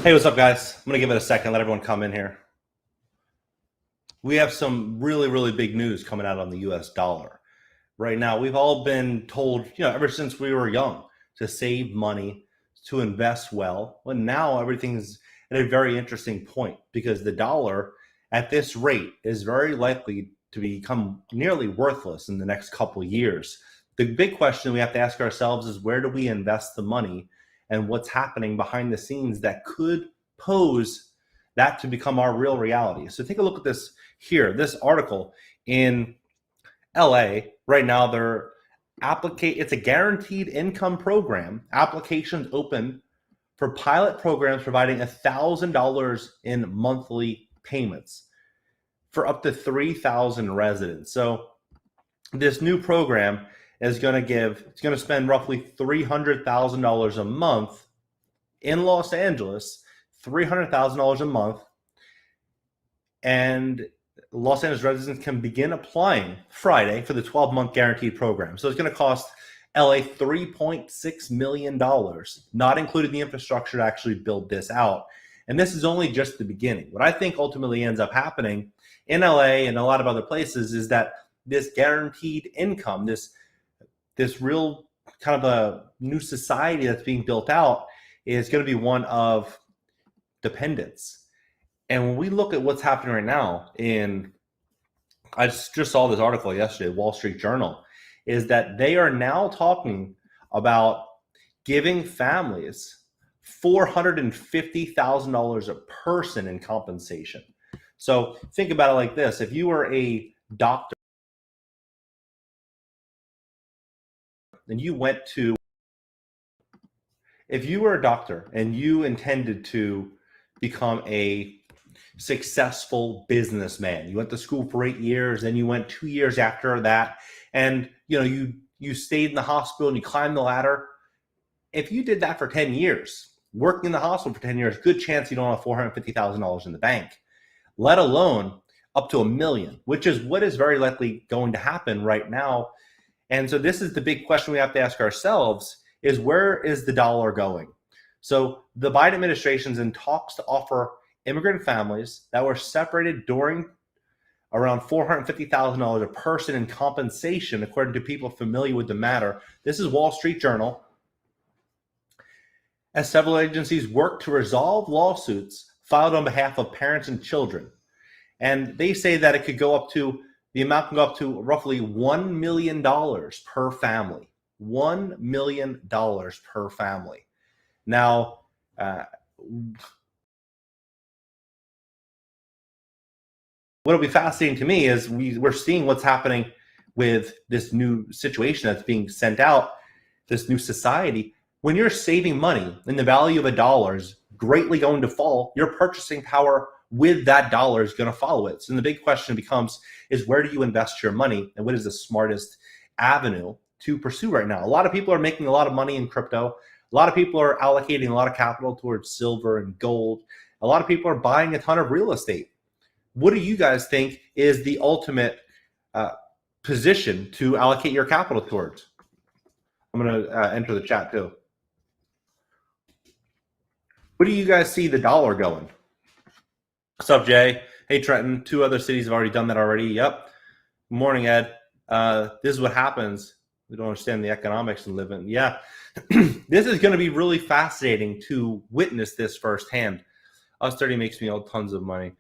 Hey, what's up, guys? I'm going to give it a second, let everyone come in here. We have some really big news coming out on the US dollar. Right now, we've all been told, ever since we were young, to save money, to invest well. But now everything's at a very interesting point because the dollar at this rate is very likely to become nearly worthless in the next couple of years. The big question we have to ask ourselves is, where do we invest the money and what's happening behind the scenes that could pose that to become our real reality? So take a look at this here, this article in LA right now. It's a guaranteed income program. Applications open for pilot programs providing $1,000 in monthly payments for up to 3,000 residents. So this new program is going to spend roughly $300,000 a month in Los Angeles, $300,000 a month, and Los Angeles residents can begin applying Friday for the 12-month guaranteed program. So it's going to cost LA $3.6 million, not including the infrastructure to actually build this out. And this is only just the beginning. What I think ultimately ends up happening in LA and a lot of other places is that this guaranteed income, this real kind of a new society that's being built out, is going to be one of dependence. And when we look at what's happening right now I just saw this article yesterday, Wall Street Journal, is that they are now talking about giving families $450,000 a person in compensation. So think about it like this. If you were a doctor and you intended to become a successful businessman, you went to school for 8 years, then you went 2 years after that, and you stayed in the hospital and you climbed the ladder. If you did that for 10 years, working in the hospital for 10 years, good chance you don't have $450,000 in the bank, let alone up to $1 million, which is what is very likely going to happen right now. And so this is the big question we have to ask ourselves, is where is the dollar going? So the Biden administration's in talks to offer immigrant families that were separated during around $450,000 a person in compensation, according to people familiar with the matter. This is Wall Street Journal. As several agencies work to resolve lawsuits filed on behalf of parents and children. And they say that the amount can go up to roughly $1 million per family. $1 million per family. Now, what'll be fascinating to me is we're seeing what's happening with this new situation that's being sent out, this new society. When you're saving money and the value of a dollar is greatly going to fall, your purchasing power with that dollar is going to follow it. So the big question becomes, is where do you invest your money and what is the smartest avenue to pursue right now? A lot of people are making a lot of money in crypto. A lot of people are allocating a lot of capital towards silver and gold. A lot of people are buying a ton of real estate. What do you guys think is the ultimate position to allocate your capital towards? I'm going to enter the chat too. Where do you guys see the dollar going? What's up, Jay? Hey, Trenton. 2 other cities have already done that already. Yep. Morning, Ed. This is what happens. We don't understand the economics and live in. Yeah. This is going to be really fascinating to witness this firsthand. Us 30 makes me tons of money.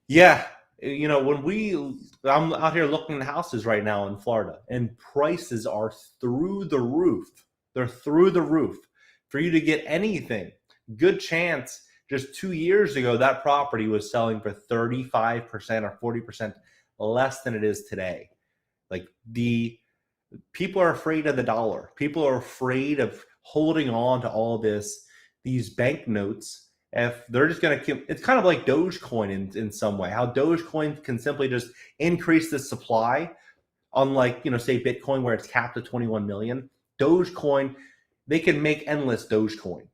Yeah. I'm out here looking at houses right now in Florida, and prices are through the roof. They're through the roof. For you to get anything, good chance just 2 years ago, that property was selling for 35% or 40% less than it is today. Like, the people are afraid of the dollar. People are afraid of holding on to all these banknotes. If they're just going to, it's kind of like Dogecoin in some way, how Dogecoin can simply just increase the supply, unlike, say Bitcoin, where it's capped at 21 million. Dogecoin, they can make endless Dogecoin.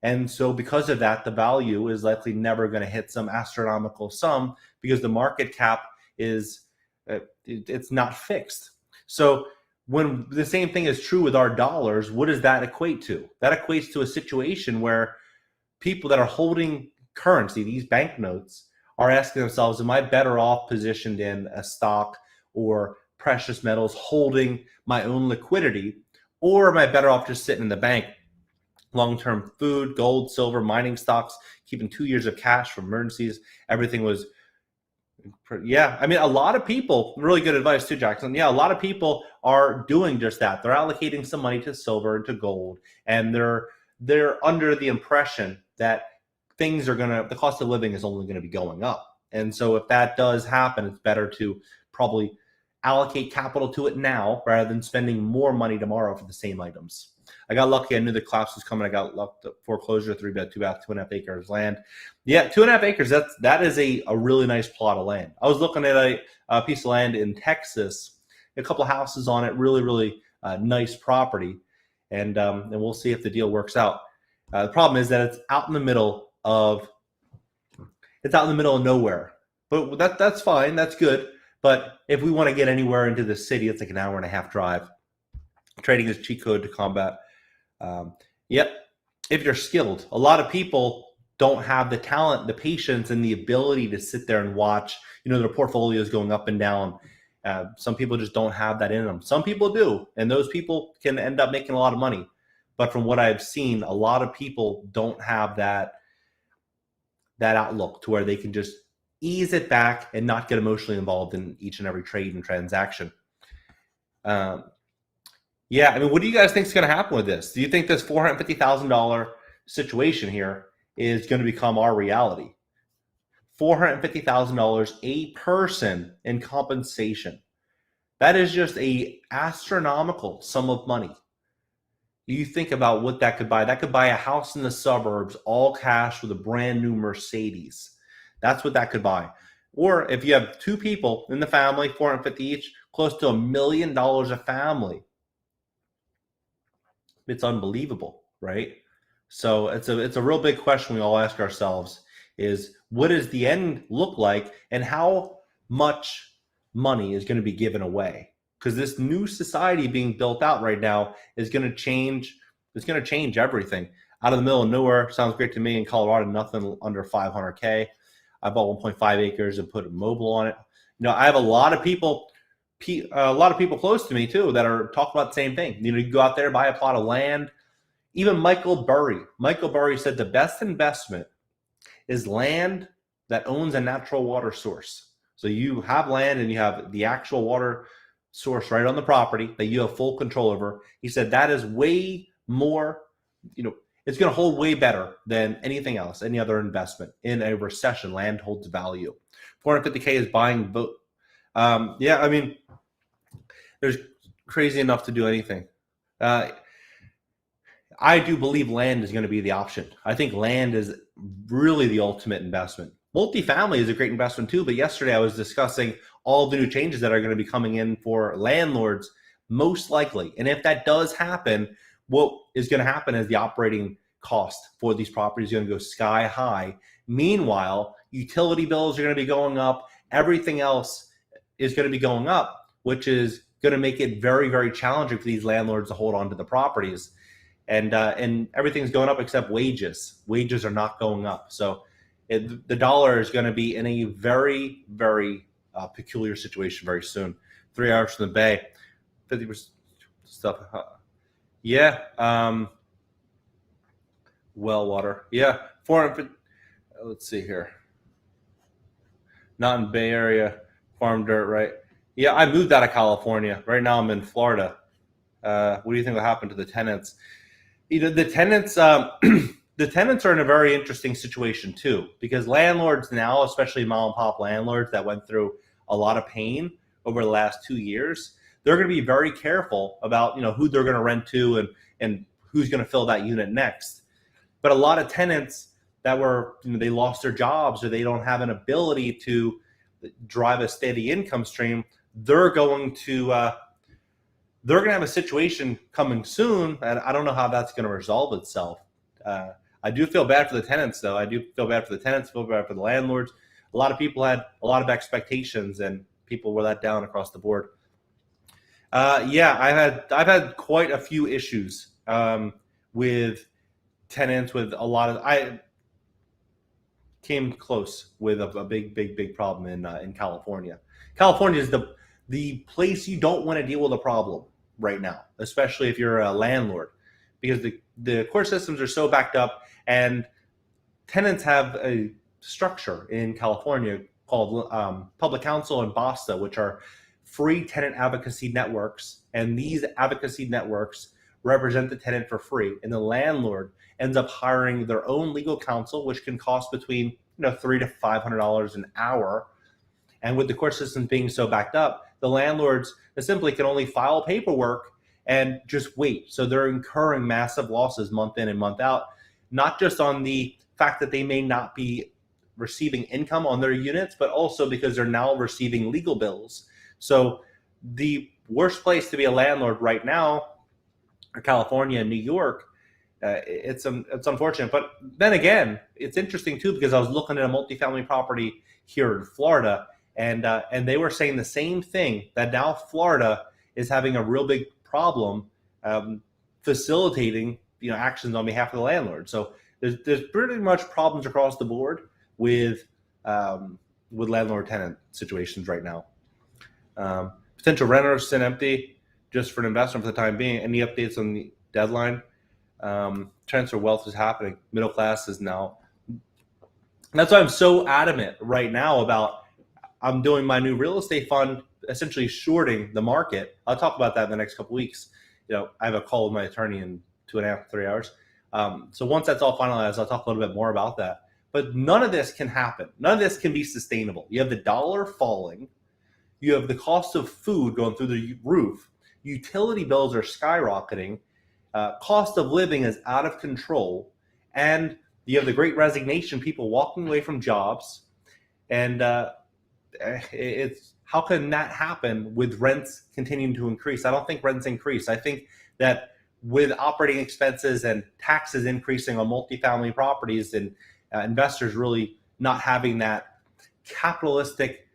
And so because of that, the value is likely never going to hit some astronomical sum because the market cap is, it's not fixed. So when the same thing is true with our dollars, what does that equate to? That equates to a situation where people that are holding currency, these banknotes, are asking themselves, am I better off positioned in a stock or precious metals holding my own liquidity, or am I better off just sitting in the bank? Long-term food, gold, silver, mining stocks, keeping 2 years of cash for emergencies. Everything was, yeah. I mean, a lot of people, really good advice too, Jackson. Yeah, a lot of people are doing just that. They're allocating some money to silver and to gold, and they're under the impression that the cost of living is only going to be going up. And so if that does happen, it's better to probably allocate capital to it now rather than spending more money tomorrow for the same items. I got lucky. I knew the collapse was coming. I got lucky. Foreclosure, 3-bed, 2-bath, 2.5 acres land. Yeah, 2.5 acres. That is a really nice plot of land. I was looking at a piece of land in Texas, a couple of houses on it, really nice property, and we'll see if the deal works out. The problem is that it's out in the middle of nowhere, but that's fine. That's good. But if we want to get anywhere into the city, it's like an hour and a half drive. Trading is cheat code to combat. Yep. If you're skilled, a lot of people don't have the talent, the patience, and the ability to sit there and watch, their portfolios going up and down. Some people just don't have that in them. Some people do, and those people can end up making a lot of money. But from what I've seen, a lot of people don't have that outlook to where they can just ease it back and not get emotionally involved in each and every trade and transaction. Yeah, I mean, what do you guys think is going to happen with this? Do you think this $450,000 situation here is going to become our reality? $450,000 a person in compensation. That is just a astronomical sum of money. You think about what that could buy. That could buy a house in the suburbs, all cash with a brand new Mercedes. That's what that could buy. Or if you have two people in the family, $450,000 each, close to $1 million a family. It's unbelievable, right? So it's a real big question we all ask ourselves is, what does the end look like, and how much money is going to be given away? Because this new society being built out right now is going to change. It's going to change everything. Out of the middle of nowhere, sounds great to me. In Colorado, nothing under $500K. I bought 1.5 acres and put a mobile on it. I have a lot of people close to me too that are talking about the same thing. You go out there, buy a plot of land. Even Michael Burry said the best investment is land that owns a natural water source. So you have land and you have the actual water source right on the property that you have full control over. He said that is way more, it's going to hold way better than anything else, any other investment. In a recession, land holds value. 450K is buying vote. Yeah, I mean, there's crazy enough to do anything. I do believe land is going to be the option. I think land is really the ultimate investment. Multifamily is a great investment too, but yesterday I was discussing all the new changes that are going to be coming in for landlords, most likely. And if that does happen, what is going to happen is the operating cost for these properties is going to go sky high. Meanwhile, utility bills are going to be going up. Everything else is going to be going up, which is going to make it very, very challenging for these landlords to hold on to the properties. And everything's going up except wages. Wages are not going up. So the dollar is going to be in a very, very peculiar situation very soon. 3 hours from the Bay, 50% stuff. Yeah. Well water. Yeah. 450. Let's see here. Not in Bay Area. Farm dirt, right? Yeah, I moved out of California. Right now I'm in Florida. What do you think will happen to the tenants? The tenants, the tenants are in a very interesting situation too, because landlords now, especially mom and pop landlords that went through a lot of pain over the last 2 years, they're going to be very careful about who they're going to rent to and who's going to fill that unit next. But a lot of tenants that were they lost their jobs or they don't have an ability to drive a steady income stream, they're going to have a situation coming soon, and I don't know how that's going to resolve itself. I do feel bad for the tenants, though. I do feel bad for the tenants, feel bad for the landlords. A lot of people had a lot of expectations, and people were let down across the board. Yeah, I've had quite a few issues with tenants. With a lot of came close with a big problem in California. California is the place you don't want to deal with a problem right now, especially if you're a landlord, because the court systems are so backed up, and tenants have a structure in California called Public Counsel and BASTA, which are free tenant advocacy networks. And these advocacy networks represent the tenant for free. And the landlord ends up hiring their own legal counsel, which can cost between $300 to $500 an hour. And with the court systems being so backed up, the landlords simply can only file paperwork and just wait. So they're incurring massive losses month in and month out, not just on the fact that they may not be receiving income on their units, but also because they're now receiving legal bills. So the worst place to be a landlord right now are California and New York. It's unfortunate. But then again, it's interesting too, because I was looking at a multifamily property here in Florida, and they were saying the same thing, that now Florida is having a real big problem facilitating actions on behalf of the landlord. So there's pretty much problems across the board with landlord-tenant situations right now. Potential renters sit empty just for an investment for the time being. Any updates on the deadline? Transfer wealth is happening. Middle class is now. That's why I'm so adamant right now about I'm doing my new real estate fund, essentially shorting the market. I'll talk about that in the next couple of weeks. I have a call with my attorney in 2.5 to 3 hours. So once that's all finalized, I'll talk a little bit more about that. But none of this can happen. None of this can be sustainable. You have the dollar falling. You have the cost of food going through the roof. Utility bills are skyrocketing. Cost of living is out of control. And you have the great resignation, people walking away from jobs. And it's how can that happen with rents continuing to increase? I don't think rents increase. I think that with operating expenses and taxes increasing on multifamily properties, and investors really not having that capitalistic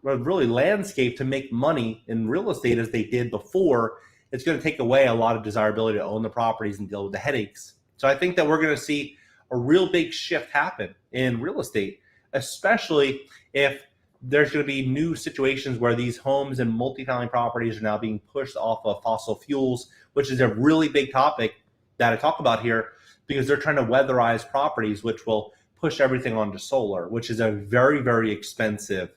really landscape to make money in real estate as they did before, it's going to take away a lot of desirability to own the properties and deal with the headaches. So I think that we're going to see a real big shift happen in real estate, especially if there's going to be new situations where these homes and multifamily properties are now being pushed off of fossil fuels, which is a really big topic that I talk about here, because they're trying to weatherize properties, which will push everything onto solar, which is a very, very expensive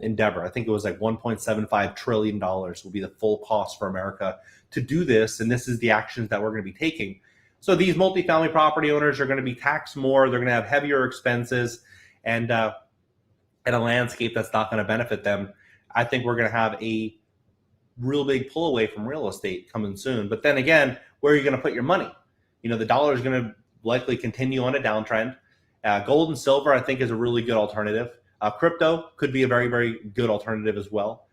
endeavor. I think it was like $1.75 trillion will be the full cost for America to do this. And this is the actions that we're going to be taking. So these multifamily property owners are going to be taxed more. They're going to have heavier expenses, and a landscape that's not going to benefit them. I think we're going to have a real big pull away from real estate coming soon. But then again, where are you going to put your money? The dollar is going to likely continue on a downtrend. Gold and silver, I think, is a really good alternative. Crypto could be a very, very good alternative as well.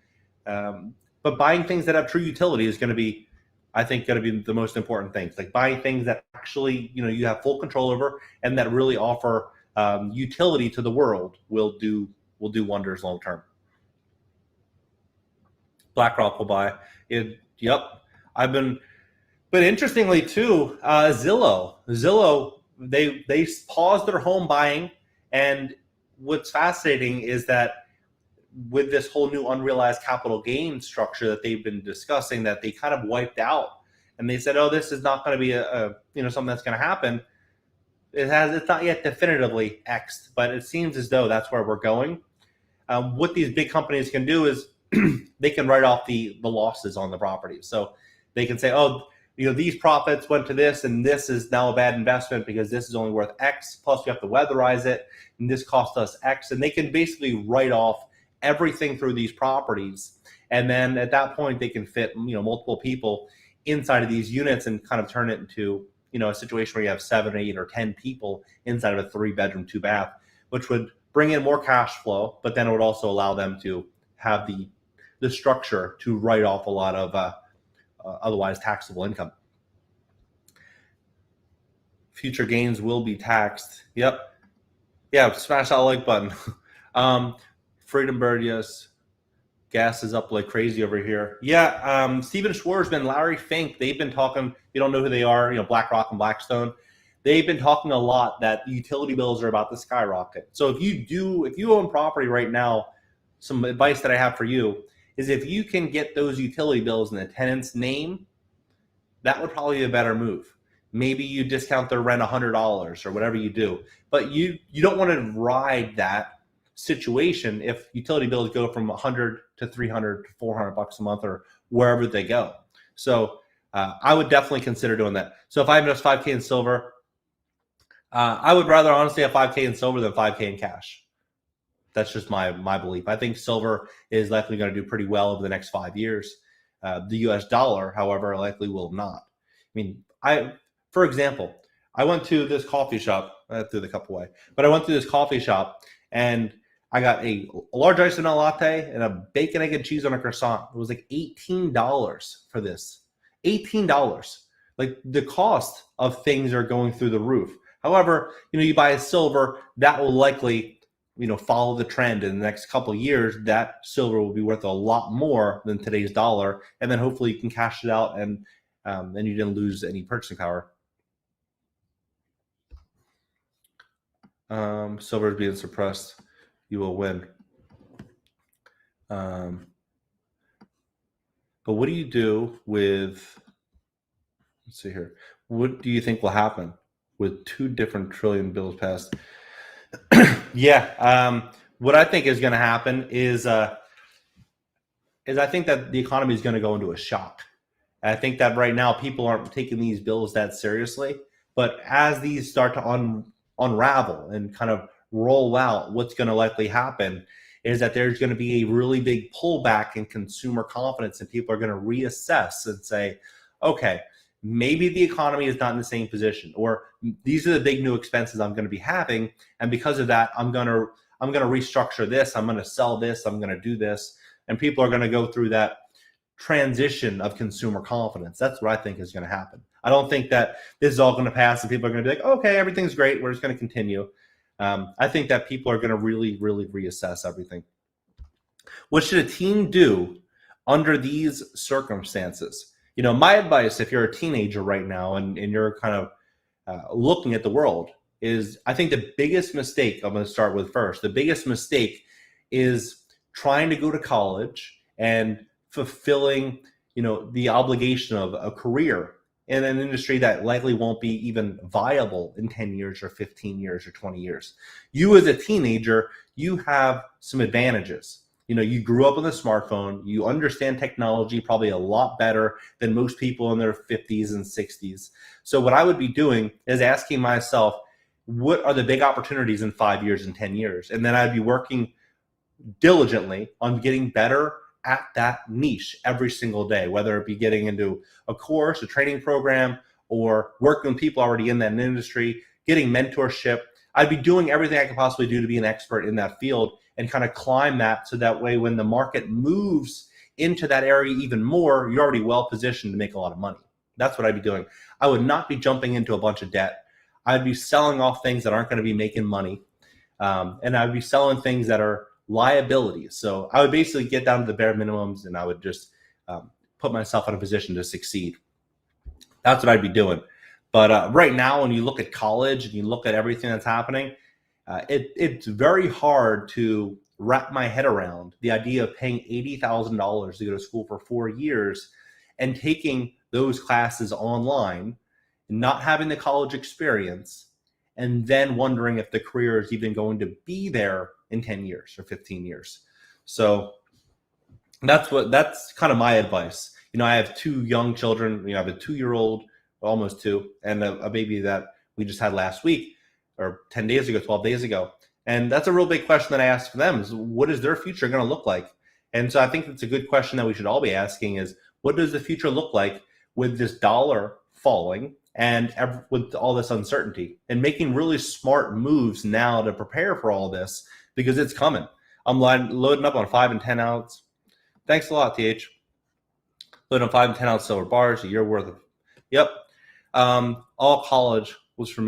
But buying things that have true utility is going to be, I think, going to be the most important things. Like buying things that actually, you have full control over and that really offer utility to the world will do wonders long term. BlackRock will buy it. Yep, but interestingly too, Zillow, they paused their home buying, and what's fascinating is that with this whole new unrealized capital gain structure that they've been discussing, that they kind of wiped out, and they said, oh, this is not going to be something that's going to happen. It's not yet definitively X'd, but it seems as though that's where we're going. What these big companies can do is they can write off the losses on the property. So they can say, oh, these profits went to this, and this is now a bad investment because this is only worth X, plus we have to weatherize it, and this cost us X. And they can basically write off everything through these properties. And then at that point, they can fit multiple people inside of these units and kind of turn it into a situation where you have 7, 8, or 10 people inside of a 3-bedroom, 2-bath, which would bring in more cash flow, but then it would also allow them to have the structure to write off a lot of otherwise taxable income. Future gains will be taxed. Yep. Yeah, smash that like button. Freedom Bird, yes. Gas is up like crazy over here. Yeah, Steven Schwarzman, Larry Fink, they've been talking. You don't know who they are, BlackRock and Blackstone. they've been talking a lot that utility bills are about to skyrocket. So if you own property right now, some advice that I have for you is if you can get those utility bills in the tenant's name, that would probably be a better move. Maybe you discount their rent $100 or whatever you do, but you don't want to ride that situation if utility bills go from 100 to 300 to 400 bucks a month or wherever they go. So I would definitely consider doing that. So if I invest 5K in silver, I would rather honestly have 5K in silver than 5K in cash. That's just my belief. I think silver is likely going to do pretty well over the next 5 years. The US dollar, however, likely will not. I mean, for example, I went to this coffee shop. I threw the cup away, but I went to this coffee shop and I got a large iced vanilla latte and a bacon, egg, and cheese on a croissant. It was like $18 for this. $18. Like the cost of things are going through the roof. However, you buy a silver, that will likely follow the trend in the next couple of years. That silver will be worth a lot more than today's dollar, and then hopefully you can cash it out and then you didn't lose any purchasing power. Silver is being suppressed. You will win. But what do you do with? Let's see here. What do you think will happen with 2 different trillion bills passed? Yeah. What I think is going to happen is I think that the economy is going to go into a shock. I think that right now people aren't taking these bills that seriously, but as these start to unravel and kind of roll out, what's going to likely happen is that there's going to be a really big pullback in consumer confidence, and people are going to reassess and say, okay, maybe the economy is not in the same position, or these are the big new expenses I'm going to be having, and because of that, I'm going to restructure this, I'm going to sell this, I'm going to do this, and people are going to go through that transition of consumer confidence. That's what I think is going to happen. I don't think that this is all going to pass and people are going to be like, okay, everything's great, we're just going to continue. I think that people are going to really, really reassess everything. What should a teen do under these circumstances? My advice, if you're a teenager right now and you're kind of looking at the world, is I think the biggest mistake, I'm going to start with first, the biggest mistake is trying to go to college and fulfilling, the obligation of a career in an industry that likely won't be even viable in 10 years or 15 years or 20 years. You as a teenager, you have some advantages. You grew up with a smartphone, you understand technology probably a lot better than most people in their 50s and 60s. So what I would be doing is asking myself, what are the big opportunities in 5 years and 10 years? And then I'd be working diligently on getting better at that niche every single day, whether it be getting into a course, a training program, or working with people already in that industry, getting mentorship. I'd be doing everything I could possibly do to be an expert in that field and kind of climb that, so that way when the market moves into that area even more, you're already well positioned to make a lot of money. That's what I'd be doing. I would not be jumping into a bunch of debt. I'd be selling off things that aren't going to be making money. And I'd be selling things that are liabilities. So I would basically get down to the bare minimums, and I would just put myself in a position to succeed. That's what I'd be doing. But right now, when you look at college and you look at everything that's happening, it's very hard to wrap my head around the idea of paying $80,000 to go to school for 4 years and taking those classes online, not having the college experience, and then wondering if the career is even going to be there in 10 years or 15 years. So that's kind of my advice. I have 2 young children. I have a 2-year-old, almost 2, and a baby that we just had last week, or 10 days ago, 12 days ago. And that's a real big question that I ask for them is, what is their future going to look like? And so I think it's a good question that we should all be asking is, what does the future look like with this dollar falling and with all this uncertainty, and making really smart moves now to prepare for all this, because it's coming. I'm loading up on 5 and 10 ounce. Thanks a lot, TH. Loading on 5 and 10 ounce silver bars, a year worth of. Yep. All college was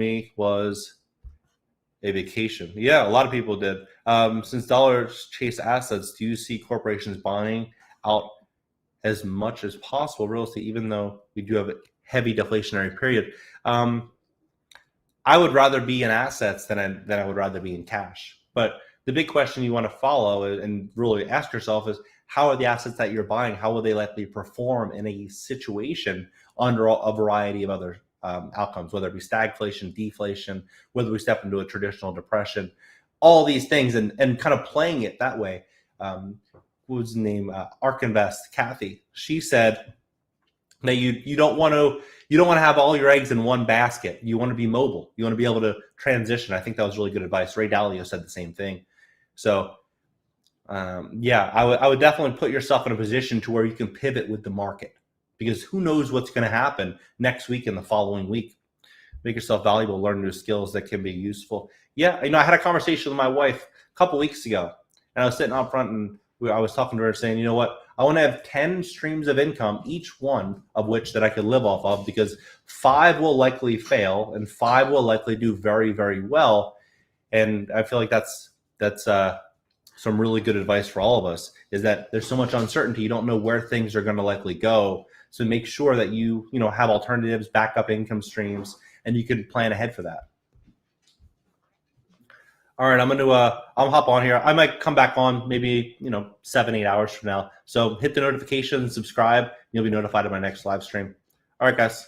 a vacation. Yeah, a lot of people did. Since dollars chase assets, do you see corporations buying out as much as possible real estate, even though we do have a heavy deflationary period? I would rather be in assets than I would rather be in cash. But the big question you want to follow and really ask yourself is, how are the assets that you're buying? How will they likely perform in a situation under a variety of other outcomes, whether it be stagflation, deflation, whether we step into a traditional depression, all these things, and kind of playing it that way. What was the name? Ark Invest, Kathy. She said that you don't want to have all your eggs in one basket. You want to be mobile. You want to be able to transition. I think that was really good advice. Ray Dalio said the same thing. So yeah, I would definitely put yourself in a position to where you can pivot with the market, because who knows what's going to happen next week and the following week. Make yourself valuable, learn new skills that can be useful. Yeah, I had a conversation with my wife a couple weeks ago, and I was sitting out front and I was talking to her saying, you know what, I want to have 10 streams of income, each one of which that I could live off of, because 5 will likely fail and 5 will likely do very, very well. And I feel like that's some really good advice for all of us, is that there's so much uncertainty. You don't know where things are going to likely go. So make sure that you have alternatives, backup income streams, and you can plan ahead for that. All right, I'll hop on here. I might come back on maybe 7-8 hours from now. So hit the notification, subscribe. You'll be notified of my next live stream. All right, guys.